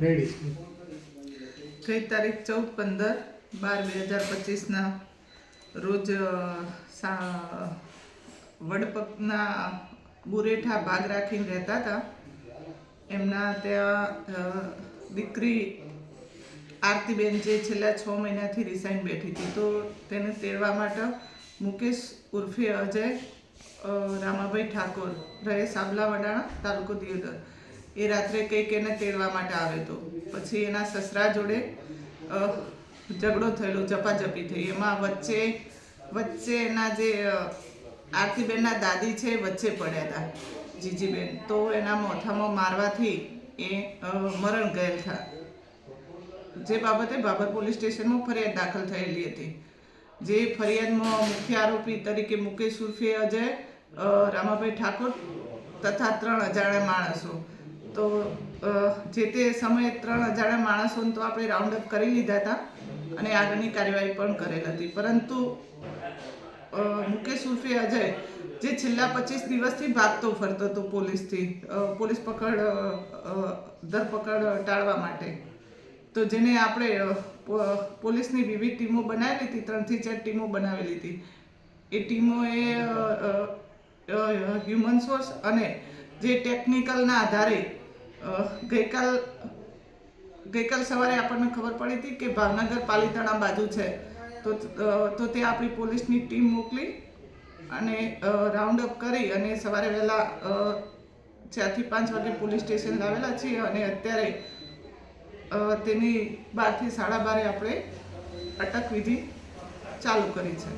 ગઈ તારીખ 14/15/2025 રોજ વડપકના બુરેઠા ભાગ રાખીને રહેતા હતા. એમના ત્યાં દીકરી આરતીબેન જે છેલ્લા 6 મહિનાથી રિસાઈન બેઠી હતી, તો તેને તેડવા માટે મુકેશ ઉર્ફે અજય રામાભાઈ ઠાકોર રહે સાબલાવડાણા, તાલુકો દિયોદર, એ રાત્રે કંઈક એને તેડવા માટે આવ્યો હતો. પછી એના સસરા જોડે ઝઘડો થયેલો, ઝપાઝપી થઈ. એમાં વચ્ચે એના જે આરતીબેનના દાદી છે વચ્ચે પડ્યા હતા, જીજીબેન. તો એના મોથામાં મારવાથી એ મરણ ગયેલ હતા. જે બાબતે બાબર પોલીસ સ્ટેશનમાં ફરિયાદ દાખલ થયેલી હતી. જે ફરિયાદમાં મુખ્ય આરોપી તરીકે મુકેશ ઉર્ફે અજય રામાભાઈ ઠાકોર તથા 3 અજાણ્યા માણસો. તો જે તે સમયે 3 અજાણ્યા માણસોને તો આપણે રાઉન્ડ અપ કરી લીધા હતા અને આગળની કાર્યવાહી પણ કરેલ હતી. પરંતુ મુકેશ ઉર્ફે અજય, જે છેલ્લા 25 દિવસથી ભાગતો ફરતો હતો પોલીસ ધરપકડ ટાળવા માટે, તો જેને આપણે પોલીસની વિવિધ ટીમો બનાવેલી હતી, 3 થી 4 ટીમો બનાવેલી હતી. એ ટીમોએ હ્યુમન સોર્સ અને જે ટેકનિકલના આધારે ગઈકાલ સવારે આપણને ખબર પડી હતી કે ભાવનગર પાલીતાણા બાજુ છે, તો ત્યાં આપણી પોલીસની ટીમ મોકલી અને રાઉન્ડ અપ કરી અને સવારે વહેલા 4 થી 5 વાગે પોલીસ સ્ટેશન લાવેલા છીએ. અને અત્યારે તેની 12 થી 12:30 આપણે અટક વિધિ ચાલુ કરી છે.